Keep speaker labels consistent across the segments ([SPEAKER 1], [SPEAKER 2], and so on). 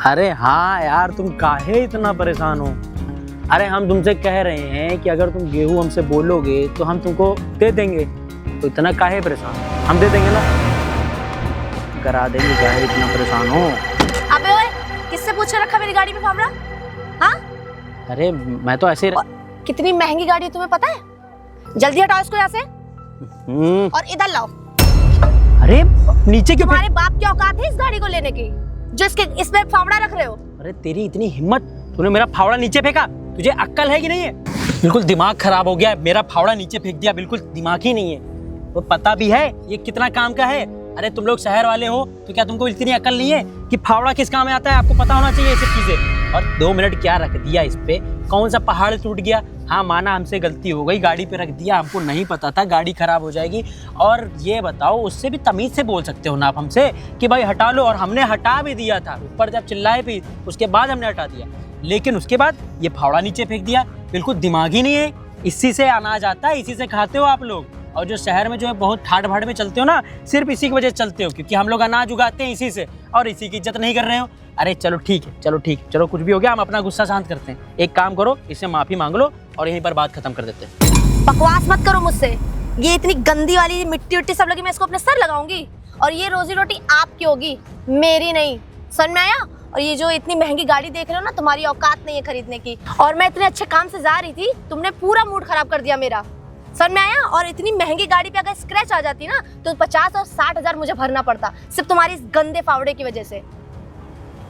[SPEAKER 1] अरे हाँ यार, तुम काहे इतना परेशान हो? अरे हम तुमसे कह रहे हैं कि अगर तुम गेहूं हमसे बोलोगे तो हम तुमको दे देंगे, तो इतना काहे परेशान? हम दे देंगे ना, करा देंगे, काहे इतना परेशान हो?
[SPEAKER 2] अबे ओए, किससे पूछ के रखा मेरी गाड़ी में फावड़ा? हाँ?
[SPEAKER 1] अरे मैं तो ऐसे
[SPEAKER 2] कितनी महंगी गाड़ी है तुम्हें पता है? जल्दी हटाओ इसको यहाँ से और इधर लाओ।
[SPEAKER 1] अरे नीचे क्यों?
[SPEAKER 2] तुम्हारे बाप की औकात है इस गाड़ी को लेने की जो इसमें फावड़ा रख रहे हो?
[SPEAKER 1] अरे तेरी इतनी हिम्मत, तूने मेरा फावड़ा नीचे फेंका? तुझे अक्ल है कि नहीं है? बिल्कुल दिमाग खराब हो गया है, मेरा फावड़ा नीचे फेंक दिया, बिल्कुल दिमाग ही नहीं है। वो पता भी है ये कितना काम का है? अरे तुम लोग शहर वाले हो तो क्या तुमको इतनी अकल नहीं है कि फावड़ा किस काम में आता है? आपको पता होना चाहिए ये सब चीजें। और 2 मिनट क्या रख दिया इस पे? कौन सा पहाड़ टूट गया? हाँ माना हमसे गलती हो गई, गाड़ी पे रख दिया, हमको नहीं पता था गाड़ी खराब हो जाएगी। और ये बताओ, उससे भी तमीज से बोल सकते हो ना आप हमसे कि भाई हटा लो, और हमने हटा भी दिया था। ऊपर जब चिल्लाए भी उसके बाद हमने हटा दिया, लेकिन उसके बाद ये फावड़ा नीचे फेंक दिया। बिल्कुल दिमाग ही नहीं है। इसी से अनाज आता है, इसी से खाते हो आप लोग। और जो शहर में जो है बहुत ठाट भाड़ में चलते हो ना, सिर्फ इसी की वजह से चलते हो, क्योंकि हम लोग अनाज उगाते हैं इसी से, और इसी की इज्जत नहीं कर रहे हो। अरे चलो ठीक है, चलो कुछ भी हो गया, हम अपना गुस्सा शांत करते हैं। एक काम करो, इससे माफी मांग लो और यहीं पर बात खत्म कर देते हैं।
[SPEAKER 2] बकवास मत करो मुझसे। ये इतनी गंदी वाली मिट्टी उट्टी सब लगी, मैं इसको अपने सर लगाऊंगी और ये रोजी रोटी आपकी होगी, मेरी नहीं। समझ में आया? और ये जो इतनी महंगी गाड़ी देख रहे हो ना, तुम्हारी औकात नहीं है खरीदने की। और मैं इतने अच्छे काम से जा रही थी, तुमने पूरा मूड खराब कर दिया मेरा। समझ में आया? और इतनी महंगी गाड़ी पे अगर स्क्रैच आ जाती ना तो 50 और 60 हजार मुझे भरना पड़ता, सिर्फ तुम्हारी इस गंदे फावड़े की वजह से।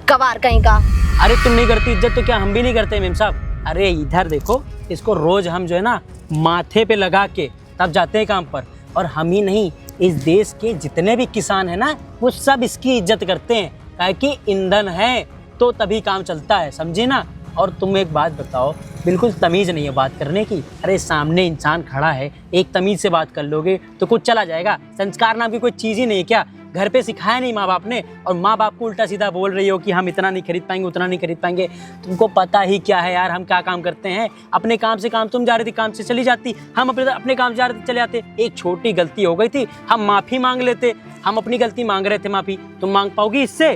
[SPEAKER 2] गवार कहीं का।
[SPEAKER 1] अरे तुम नहीं करती इज्जत तो क्या हम भी नहीं करते मेम साहब? अरे इधर देखो, इसको रोज हम जो है ना माथे पे लगा के तब जाते हैं काम पर। और हम ही नहीं, इस देश के जितने भी किसान है ना, वो सब इसकी इज्जत करते हैं, ताकि ईंधन है तो तभी काम चलता है, समझे ना? और तुम एक बात बताओ, बिल्कुल तमीज़ नहीं है बात करने की। अरे सामने इंसान खड़ा है, एक तमीज़ से बात कर लोगे तो कुछ चला जाएगा। संस्कार नाम की कोई चीज़ ही नहीं है क्या? घर पे सिखाया नहीं माँ बाप ने, और माँ बाप को उल्टा सीधा बोल रही हो कि हम इतना नहीं खरीद पाएंगे, उतना नहीं खरीद पाएंगे। तुमको पता ही क्या है यार, हम क्या काम करते हैं? अपने काम से काम, तुम जा रही थी काम से चली जाती, हम अपने काम जा रहे थे चले जाते। एक छोटी गलती हो गई थी, हम माफ़ी मांग लेते, हम अपनी गलती मांग रहे थे माफ़ी। तुम मांग पाओगी इससे?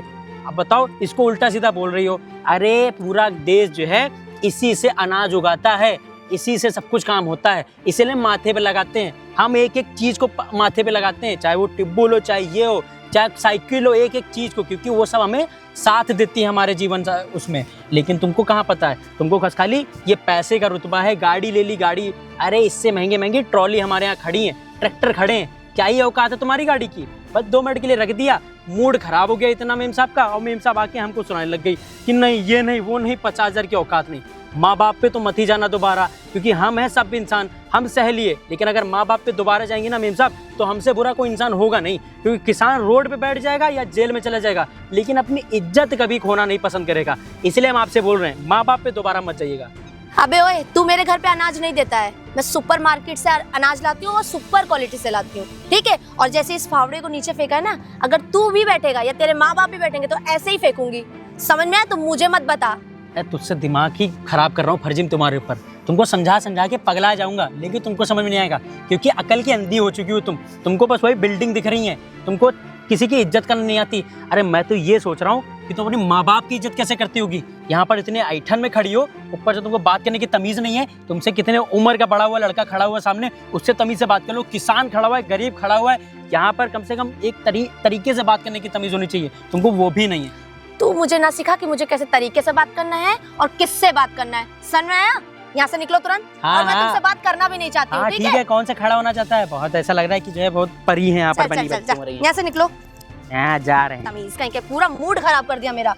[SPEAKER 1] अब बताओ, इसको उल्टा सीधा बोल रही हो। अरे पूरा देश जो है इसी से अनाज उगाता है, इसी से सब कुछ काम होता है, इसीलिए माथे पे लगाते हैं। हम एक एक चीज़ को माथे पे लगाते हैं, चाहे वो टिब्बुल हो, चाहे ये हो, चाहे साइकिल हो, एक एक चीज़ को, क्योंकि वो सब हमें साथ देती है हमारे जीवन उसमें। लेकिन तुमको कहाँ पता है? तुमको खाली ये पैसे का रुतबा है, गाड़ी ले ली गाड़ी। अरे इससे महंगी महंगी ट्रॉली हमारे यहाँ खड़ी है, ट्रैक्टर खड़े हैं, क्या ही औकात है तुम्हारी गाड़ी की? बस 2 मिनट के लिए रख दिया, मूड खराब हो गया इतना मेम साहब का, और मेम साहब आके हमको सुनाने लग गई कि नहीं ये नहीं वो नहीं, 50 हजार की औकात नहीं। माँ बाप पे तो मत ही जाना दोबारा, क्योंकि हम हैं सब इंसान, हम सह लिए। लेकिन अगर माँ बाप पे दोबारा जाएंगे ना मेम साहब, तो हमसे बुरा कोई इंसान होगा नहीं, क्योंकि किसान रोड पे बैठ जाएगा या जेल में चला जाएगा, लेकिन अपनी इज्जत कभी खोना नहीं पसंद करेगा। इसलिए हम आपसे बोल रहे हैं, माँ बाप पे दोबारा मत जाइएगा।
[SPEAKER 2] अबे ओए, तू मेरे घर पे अनाज नहीं देता है, मैं सुपर मार्केट से अनाज लाती हूँ और सुपर क्वालिटी से लाती हूँ, ठीक है? और जैसे इस फावड़े को नीचे फेंका है ना, अगर तू भी बैठेगा या तेरे माँ बाप भी बैठेंगे तो ऐसे ही फेंकूंगी। समझ में आया? तो मुझे मत बता।
[SPEAKER 1] तुझसे दिमाग ही खराब कर रहा हूँ फर्जिम तुम्हारे ऊपर। तुमको समझा के पगला जाऊंगा, लेकिन तुमको समझ में नहीं आएगा, क्योंकि अकल की अंधी हो चुकी हो तुमको बस वही बिल्डिंग दिख रही है, तुमको किसी की इज्जत करनी नहीं आती। अरे मैं तो ये सोच रहा हूँ कि तुम अपने माँ बाप की इज्जत कैसे करती होगी? यहाँ पर इतने ऐठन में खड़ी हो, ऊपर से तुमको बात करने की तमीज़ नहीं है। तुमसे कितने उम्र का बड़ा हुआ लड़का खड़ा हुआ सामने, उससे तमीज़ से बात कर लो। किसान खड़ा हुआ है, गरीब खड़ा हुआ है, यहाँ पर कम से कम एक तरीके से बात करने की तमीज़ होनी चाहिए, तुमको वो भी नहीं है।
[SPEAKER 2] तू मुझे ना सिखा कि मुझे कैसे तरीके से बात करना है और किससे बात करना है। समझ में आया? यहाँ से निकलो तुरंत। और मैं तुमसे बात करना भी नहीं चाहती हूँ, ठीक है?
[SPEAKER 1] कौन से खड़ा होना चाहता है? बहुत ऐसा लग रहा है कि जो है बहुत परी है यहाँ पर बनी बैठी।
[SPEAKER 2] यहाँ से निकलो।
[SPEAKER 1] जा रहे हैं।
[SPEAKER 2] तमीज कहीं के, पूरा मूड खराब कर दिया मेरा।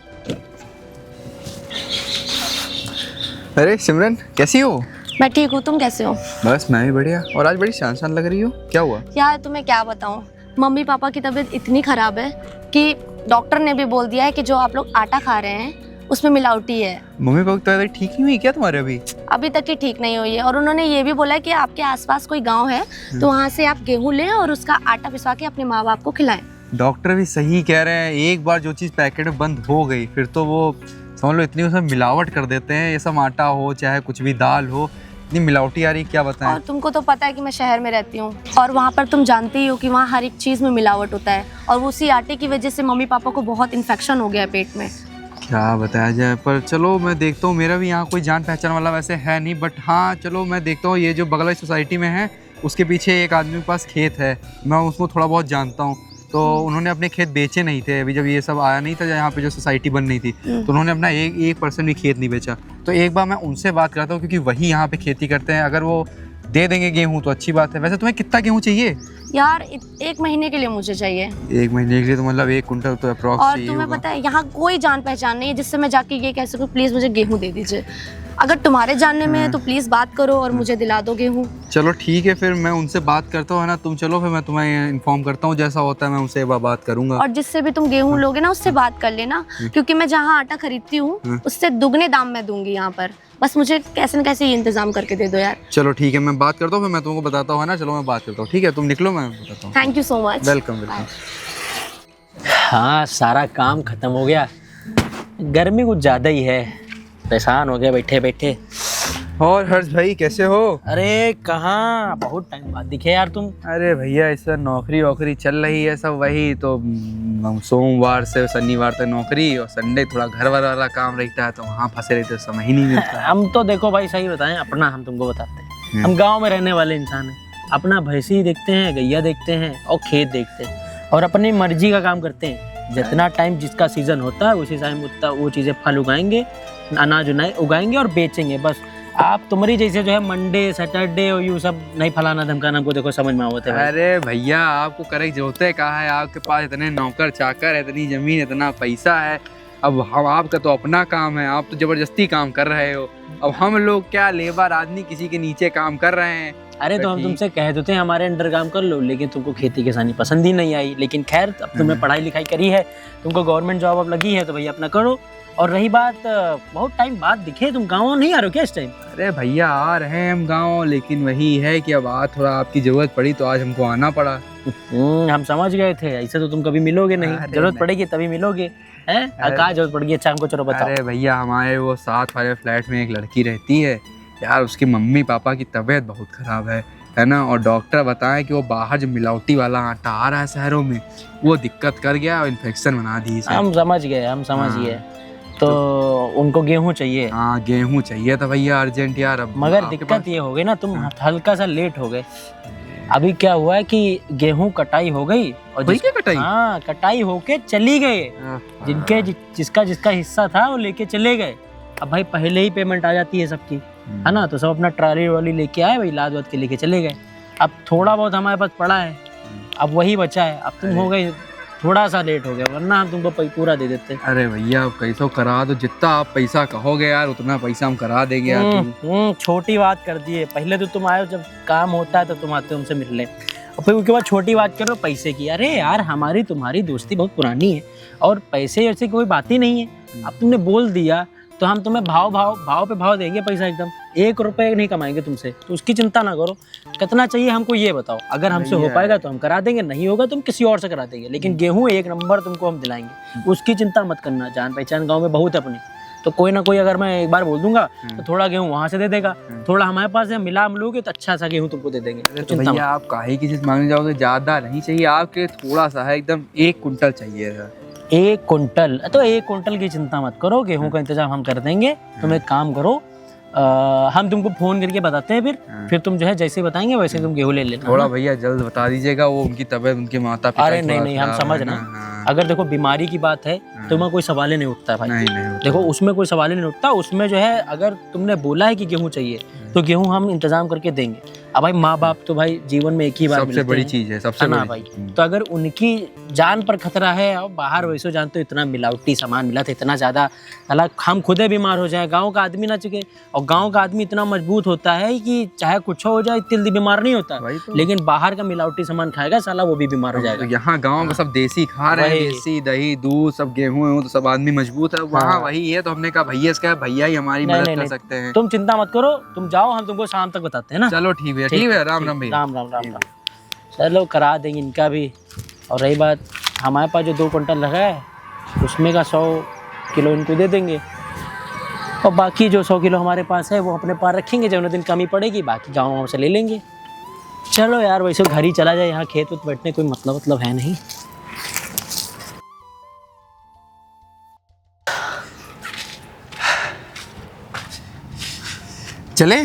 [SPEAKER 3] अरे सिमरन, कैसी हो?
[SPEAKER 2] मैं ठीक हूँ, तुम कैसे हो?
[SPEAKER 3] बस मैं भी बढ़िया। और आज बड़ी शान लग रही हो, क्या हुआ?
[SPEAKER 2] यार तुम्हें क्या बताऊँ, मम्मी पापा की तबीयत इतनी खराब है कि डॉक्टर ने भी बोल दिया है कि जो आप लोग आटा खा रहे हैं उसमें मिलावटी है।
[SPEAKER 3] मम्मी पापा की तबीयत ठीक नहीं हुई क्या तुम्हारे
[SPEAKER 2] अभी तक ही ठीक नहीं हुई है। और उन्होंने ये भी बोला है कि आपके आसपास कोई गांव है तो वहाँ से आप गेहूं लें और उसका आटा पिसवा के अपने माँ बाप को खिलाएं।
[SPEAKER 3] डॉक्टर भी सही कह रहे हैं। एक बार जो चीज़ पैकेट में बंद हो गई फिर तो वो समझ लो इतनी उसमें मिलावट कर देते हैं। ये सब आटा हो चाहे कुछ भी दाल हो, इतनी मिलावटी आ रही, क्या बताएं।
[SPEAKER 2] और तुमको तो पता है कि मैं शहर में रहती हूँ और वहाँ पर तुम जानते ही हो कि वहाँ हर एक चीज़ में मिलावट होता है। और उसी आटे की वजह से मम्मी पापा को बहुत इन्फेक्शन हो गया है पेट में।
[SPEAKER 3] क्या बताया जाए, पर चलो मैं देखता हूँ। मेरा भी यहाँ कोई जान पहचान वाला वैसे है नहीं, बट हाँ चलो मैं देखता हूँ। ये जो बगल वाली सोसाइटी में है उसके पीछे एक आदमी के पास खेत है, मैं उसको थोड़ा बहुत जानता हूँ। तो उन्होंने अपने खेत बेचे नहीं थे अभी, जब ये सब आया नहीं था यहाँ पे जो सोसाइटी बन रही थी, तो उन्होंने अपना 1% भी खेत नहीं बेचा। तो एक बार मैं उनसे बात करता हूँ, क्योंकि वही यहाँ पे खेती करते हैं। अगर वो दे देंगे गेहूँ तो अच्छी बात है। वैसे तुम्हें कितना गेहूँ चाहिए?
[SPEAKER 2] यार 1 महीने के लिए मुझे चाहिए।
[SPEAKER 3] 1 महीने के लिए तो मतलब 1 कुंटल तो अप्रॉक्स
[SPEAKER 2] और
[SPEAKER 3] चाहिए
[SPEAKER 2] तुम्हें
[SPEAKER 3] होगा।
[SPEAKER 2] पता है यहाँ कोई जान पहचान नहीं है जिससे मैं जाके ये कह सकूँ प्लीज मुझे गेहूँ दे दीजिए। अगर तुम्हारे जानने में है तो प्लीज बात करो और मुझे दिला दो गेहूँ।
[SPEAKER 3] चलो ठीक है, फिर मैं उनसे बात करता हूँ, है ना। तुम चलो, फिर मैं तुम्हें इन्फॉर्म करता हूँ, जैसा होता है मैं उनसे एक बार बात करूंगा।
[SPEAKER 2] और जिससे भी तुम गेहूँ लोगे ना उससे बात कर लेना, क्योंकि मैं जहाँ आटा खरीदती हूँ उससे दुगने दाम में दूंगी यहाँ पर। बस मुझे कैसे न कैसे ये इंतजाम करके दे दो यार।
[SPEAKER 3] चलो ठीक है, मैं बात करता हूँ, फिर मैं तुमको बताता हूँ, है ना। चलो मैं बात करता हूँ, ठीक है। तुम निकलो, मैं बताता हूँ।
[SPEAKER 2] Thank you so much.
[SPEAKER 3] Welcome welcome.
[SPEAKER 1] हाँ, सारा काम खत्म हो गया। गर्मी कुछ ज़्यादा ही है, परेशान हो गया बैठे बैठे।
[SPEAKER 3] और हर्ष भाई कैसे हो?
[SPEAKER 1] अरे कहाँ, बहुत टाइम बाद दिखे यार तुम।
[SPEAKER 3] अरे भैया इस बार नौकरी वोकरी चल रही है सब, वही तो सोमवार से शनिवार तक नौकरी, और संडे थोड़ा घर वाला काम रहता है, तो वहाँ फंसे रहते, समय ही नहीं मिलता।
[SPEAKER 1] हम तो देखो भाई, सही बताएं अपना, हम तुमको बताते हैं, हम गांव में रहने वाले इंसान हैं। अपना भैंसी देखते हैं, गैया देखते हैं और खेत देखते हैं, और अपनी मर्जी का काम करते हैं। जितना टाइम जिसका सीजन होता है उसी टाइम उतना वो चीज़ें फल उगाएंगे, अनाज उगाएंगे और बेचेंगे। बस आप तुम्हारी जैसे जो है मंडे सैटरडे और यू सब नहीं फलाना धमकाना, हमको देखो समझ में आवत है भाई।
[SPEAKER 3] अरे भैया आपको करेक्ट जोते कहा है, आपके पास इतने नौकर चाकर है, इतनी जमीन, इतना पैसा है। अब हम, आपका तो अपना काम है, आप तो जबरदस्ती काम कर रहे हो। अब हम लोग क्या लेबर आदमी किसी के नीचे काम कर रहे हैं।
[SPEAKER 1] अरे तो हम तुमसे कह देते हैं हमारे अंडर काम कर लो, लेकिन तुमको खेती किसानी पसंद ही नहीं आई। लेकिन खैर, अब तुमने पढ़ाई लिखाई करी है, तुमको गवर्नमेंट जॉब अब लगी है, तो भैया अपना करो। और रही बात, बहुत टाइम बाद दिखे, तुम गाँव नहीं आ रहे हो क्या इस टाइम?
[SPEAKER 3] अरे भैया आ रहे हैं हम गाँव, लेकिन वही है कि अब आज थोड़ा आपकी जरूरत पड़ी तो आज हमको आना पड़ा।
[SPEAKER 1] हम समझ गए थे, ऐसे तो तुम कभी मिलोगे नहीं,
[SPEAKER 3] अरे
[SPEAKER 1] जरूरत
[SPEAKER 3] नहीं।
[SPEAKER 1] पड़ेगी तभी मिलोगे। हैं कहाँ जरूरत पड़ेगी? अच्छा हमको चलो बताओ।
[SPEAKER 3] अरे भैया हमारे वो साथ वाले फ्लैट में एक लड़की रहती है यार, उसकी मम्मी पापा की तबीयत बहुत खराब है ना। और डॉक्टर बताएं कि वो बाहर जो मिलावटी वाला आटा आ रहा है शहरों में, वो दिक्कत कर गया और इन्फेक्शन बना दी इसे।
[SPEAKER 1] हम समझ गए। तो उनको गेहूं चाहिए।
[SPEAKER 3] हाँ गेहूँ चाहिए था भैया अर्जेंट यार। अब
[SPEAKER 1] मगर
[SPEAKER 3] आपके
[SPEAKER 1] दिक्कत ये हो गई ना, तुम हल्का सा लेट हो गए। अभी क्या हुआ है कि गेहूं कटाई हो गई और
[SPEAKER 3] हुई क्या कटाई?
[SPEAKER 1] हाँ, कटाई होके चली गए। जिनके जिसका हिस्सा था वो लेके चले गए। अब भाई पहले ही पेमेंट आ जाती है सबकी, है ना, तो सब अपना ट्राली वाली लेके आए, भाई लाद वाद के लेके चले गए। अब थोड़ा बहुत हमारे पास पड़ा है, अब वही बचा है। अब तुम हो गए थोड़ा सा लेट हो गया, वरना हम तुमको पूरा दे देते।
[SPEAKER 3] अरे भैया कैसे करा दो, जितना आप पैसा कहोगे यार उतना पैसा हम करा देंगे यार।
[SPEAKER 1] छोटी बात कर दिए। पहले तो तुम आए, जब काम होता है तो तुम आते हो हमसे मिलने, और फिर उसके बाद छोटी बात करो पैसे की। अरे यार हमारी तुम्हारी दोस्ती बहुत पुरानी है, और पैसे ऐसी कोई बात ही नहीं है। अब तुमने बोल दिया तो हम तुम्हें भाव पे भाव देंगे पैसा, एकदम 1 रुपए नहीं कमाएंगे तुमसे, तो उसकी चिंता ना करो। कितना चाहिए हमको ये बताओ, अगर हमसे हो पाएगा तो हम करा देंगे, नहीं होगा तो हम किसी और से करा देंगे, लेकिन गेहूं 1 नंबर तुमको हम दिलाएंगे, उसकी चिंता मत करना। जान पहचान गाँव में बहुत है अपनी, तो कोई ना कोई अगर मैं एक बार बोल दूंगा तो थोड़ा गेहूं वहां से दे देगा, थोड़ा हमारे पास है, मिला हम लोगे तो अच्छा सा गेहूं तुमको दे देंगे।
[SPEAKER 3] तो भैया आप काहे की चीज मांगने जाओगे, ज्यादा नहीं चाहिए आपके, थोड़ा सा है, एकदम 1 कुंटल चाहिए था।
[SPEAKER 1] 1 कुंटल? तो 1 कुंटल की चिंता मत करो, गेहूं का इंतजाम हम कर देंगे। तुम एक काम करो, हम तुमको फोन करके बताते हैं, फिर तुम जो है जैसे बताएंगे वैसे तुम गेहूं ले लेना।
[SPEAKER 3] थोड़ा भैया जल्द बता दीजिएगा, वो उनकी तबीयत, उनके माता पिता।
[SPEAKER 1] अरे नहीं, हम समझ ना, अगर देखो बीमारी की बात है तो मैं कोई सवाल ही नहीं उठता भाई।
[SPEAKER 3] नहीं
[SPEAKER 1] देखो उसमें कोई सवाल ही नहीं उठता। उसमें जो है अगर तुमने बोला है कि गेहूं चाहिए तो गेहूं हम इंतजाम करके देंगे। अब भाई माँ बाप तो भाई जीवन में एक ही बार
[SPEAKER 3] सबसे बड़ी चीज है, सबसे
[SPEAKER 1] ना
[SPEAKER 3] बड़ी
[SPEAKER 1] भाई। तो अगर उनकी जान पर खतरा है, और बाहर वैसे जानते हो इतना मिलावटी सामान मिला था, इतना ज्यादा, हालांकि हम खुदे बीमार हो जाए, गाँव का आदमी ना चुके। और गाँव का आदमी इतना मजबूत होता है कि चाहे कुछ हो जाए जल्दी बीमार नहीं होता, लेकिन बाहर का मिलावटी सामान खाएगा साला वो भी बीमार हो जाएगा।
[SPEAKER 3] यहाँ गाँव में सब देसी खा रहे हैं, देसी दही दूध सब गेहूं तो सब आदमी मजबूत है। वहाँ वही है, तो हमने कहा भैया इसका भैया ही हमारी मदद कर सकते हैं।
[SPEAKER 1] तुम चिंता मत करो, तुम जाओ, हम तुमको शाम तक बताते हैं ना।
[SPEAKER 3] चलो ठीक है, ठीक है, राम राम भैया।
[SPEAKER 1] राम। चलो करा देंगे इनका भी। और रही बात, हमारे पास जो 2 कुंटल लगा है उसमें का 100 किलो इनको दे देंगे, और बाकी जो 100 किलो हमारे पास है वो अपने पास रखेंगे, जब उन्हें दिन कमी पड़ेगी बाकी गाँव से ले लेंगे। चलो यार वैसे घर ही चला जाए, यहाँ खेत उत बैठने कोई मतलब है नहीं।
[SPEAKER 3] चले?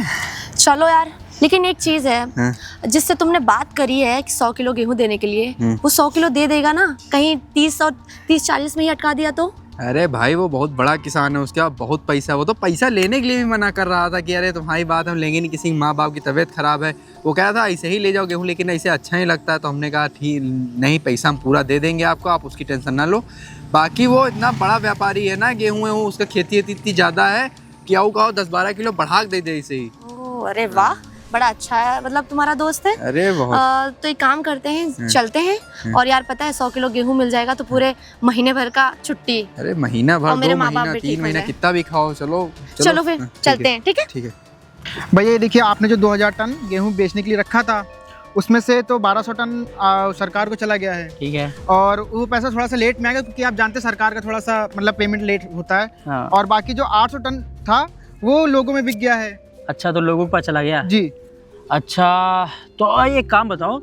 [SPEAKER 2] चलो यार, लेकिन एक चीज है,
[SPEAKER 3] हाँ।
[SPEAKER 2] जिससे तुमने बात करी है कि 100 किलो गेहूं देने के लिए, वो 100 किलो दे देगा ना? कहीं 30-40 में ही अटका दिया तो?
[SPEAKER 3] अरे भाई वो बहुत बड़ा किसान है, उसके पास बहुत पैसा है। वो तो पैसा लेने के लिए भी मना कर रहा था कि अरे तुम्हारी बात हम लेंगे नहीं, किसी माँ बाप की तबीयत खराब है। वो कह रहा था ऐसे ही ले जाओ गेहूँ, लेकिन ऐसे अच्छा नहीं लगता है। तो हमने कहा ठीक नहीं, पैसा हम पूरा दे देंगे आपको, आप उसकी टेंशन ना लो। बाकी वो इतना बड़ा व्यापारी है ना, गेहूँ उसका खेती इतनी ज़्यादा है कि आओ कहो 10-12 किलो बढ़ा दे दे इसे ही।
[SPEAKER 2] ओह, अरे वाह, बड़ा अच्छा है, मतलब तुम्हारा दोस्त है।
[SPEAKER 3] अरे बहुत।
[SPEAKER 2] तो एक काम करते हैं, चलते हैं। और यार पता है 100 किलो गेहूं मिल जाएगा तो पूरे महीने भर का छुट्टी।
[SPEAKER 3] अरे महीना भर,
[SPEAKER 2] और मेरे
[SPEAKER 3] 2
[SPEAKER 2] माँ बाप
[SPEAKER 3] महीना,
[SPEAKER 2] भी
[SPEAKER 3] 3
[SPEAKER 2] ठीक हो
[SPEAKER 3] महीना,
[SPEAKER 2] जाए।
[SPEAKER 3] कितना भी खाओ। चलो
[SPEAKER 2] चलो फिर चलते हैं, ठीक है?
[SPEAKER 3] ठीक है।
[SPEAKER 4] भैया ये देखिए, आपने जो 2000 टन गेहूं बेचने के लिए रखा था, उसमें से तो 1200 टन सरकार को चला गया है।
[SPEAKER 1] ठीक है।
[SPEAKER 4] और वो पैसा थोड़ा सा लेट में आएगा, क्योंकि आप जानते हैं सरकार का थोड़ा सा मतलब पेमेंट लेट होता है।
[SPEAKER 1] हाँ।
[SPEAKER 4] और बाकी जो 800 टन था वो लोगों में बिक गया है।
[SPEAKER 1] अच्छा, तो लोगों के पास चला गया?
[SPEAKER 4] जी।
[SPEAKER 1] अच्छा, तो एक काम बताओ,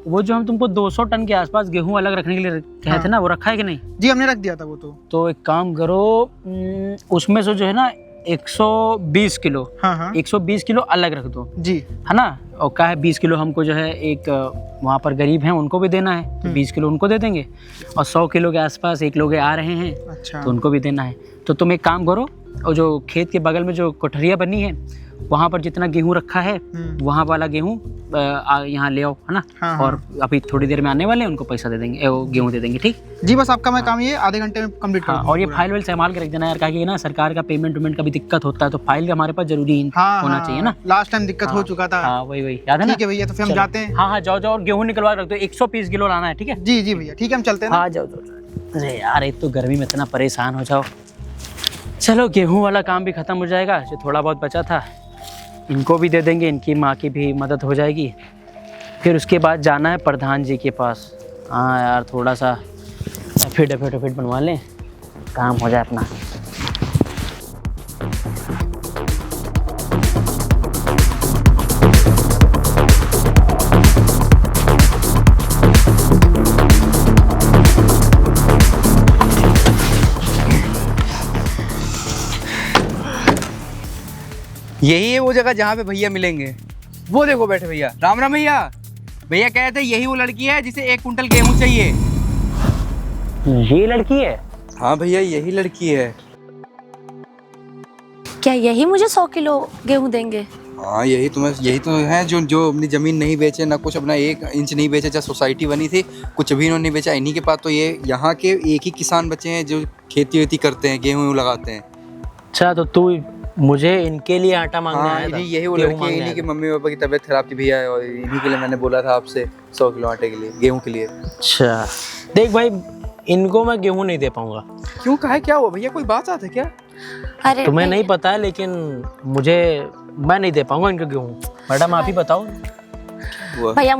[SPEAKER 1] वो जो हम तुमको 200 टन के आसपास गेहूं अलग रखने के लिए कहे थे ना, वो रखा है कि नहीं?
[SPEAKER 4] जी हमने रख दिया था वो
[SPEAKER 1] तो एक काम करो, उसमें से जो है ना 120 किलो,
[SPEAKER 4] हाँ
[SPEAKER 1] 120 किलो अलग रख दो,
[SPEAKER 4] जी।
[SPEAKER 1] है ना? और क्या है, 20 किलो हमको जो है एक वहाँ पर गरीब हैं उनको भी देना है, तो 20 किलो उनको दे देंगे। और 100 किलो के आसपास एक लोग आ रहे हैं,
[SPEAKER 4] अच्छा।
[SPEAKER 1] तो उनको भी देना है। तो तुम एक काम करो, और जो खेत के बगल में जो कोठरिया बनी है, वहाँ पर जितना गेहूं रखा है, वहाँ वाला गेहूं यहाँ ले आओ, है ना?
[SPEAKER 4] हाँ।
[SPEAKER 1] और अभी थोड़ी देर में आने वाले हैं, उनको पैसा दे देंगे, वो गेहूं दे देंगे, ठीक?
[SPEAKER 4] जी बस आपका मैं काम ये आधे घंटे में कंप्लीट कर
[SPEAKER 1] हाँ, और ये फाइल वाइल संभाल के रख देना यार, क्योंकि ना सरकार का पेमेंट का भी दिक्कत होता है, तो फाइल हमारे पास जरूरी होना चाहिए ना।
[SPEAKER 4] लास्ट टाइम दिक्कत हो चुका था।
[SPEAKER 1] हाँ, वही याद है ना?
[SPEAKER 4] ठीक है भैया, तो फिर हम
[SPEAKER 1] चलो।
[SPEAKER 4] जाते हैं।
[SPEAKER 1] हाँ, जाओ और गेहूं निकलवा के रख दो, 120 किलो लाना है, ठीक है?
[SPEAKER 4] जी भैया, ठीक है, हम चलते हैं ना।
[SPEAKER 1] हाँ, जाओ। अरे यार, एक तो गर्मी में इतना परेशान हो जाओ। चलो, गेहूं वाला काम भी खत्म हो जाएगा, जो थोड़ा बहुत बचा था इनको भी दे देंगे, इनकी माँ की भी मदद हो जाएगी। फिर उसके बाद जाना है प्रधान जी के पास। हाँ यार, थोड़ा सा एफिडेविट बनवा लें, काम हो जाए अपना।
[SPEAKER 3] यही है वो जगह जहाँ पे भैया मिलेंगे। वो देखो बैठे भैया। राम राम भैया। भैया कह रहे थे यही वो लड़की है जिसे 1 कुंटल गेहूं चाहिए।
[SPEAKER 1] ये लड़की है?
[SPEAKER 3] हाँ भैया, यही लड़की है।
[SPEAKER 2] क्या यही मुझे 100 किलो गेहूं देंगे?
[SPEAKER 3] हाँ, यही तो है जो अपनी जमीन नहीं बेचे, ना कुछ अपना 1 इंच नहीं बेचे। जब सोसाइटी बनी थी कुछ भी इन्होंने नहीं बेचा। इन्हीं के पास तो ये यहाँ के एक ही किसान बचे हैं जो खेती वेती करते हैं, गेहूँ लगाते हैं।
[SPEAKER 1] अच्छा, तो तू मुझे इनके लिए आटा मांगने
[SPEAKER 3] हाँ,
[SPEAKER 1] आया था?
[SPEAKER 3] यही वो
[SPEAKER 1] गेहूं
[SPEAKER 3] लड़की है।
[SPEAKER 1] मांगने
[SPEAKER 3] इन्हीं
[SPEAKER 1] आया
[SPEAKER 3] की
[SPEAKER 1] था।
[SPEAKER 3] मम्मी पापा की तबीयत खराब थी भैया, और इन्हीं के लिए मैंने बोला था आपसे 100 किलो आटे के लिए, गेहूँ के लिए।
[SPEAKER 1] अच्छा, देख भाई, इनको मैं गेहूं नहीं दे पाऊंगा।
[SPEAKER 3] क्यों, कहा क्या हुआ भैया? कोई बात है क्या?
[SPEAKER 2] अरे
[SPEAKER 1] तुम्हें नहीं पता है, लेकिन मैं नहीं दे पाऊंगा इनको गेहूं। मैडम, आप ही बताओ।
[SPEAKER 3] हुआ
[SPEAKER 2] भैया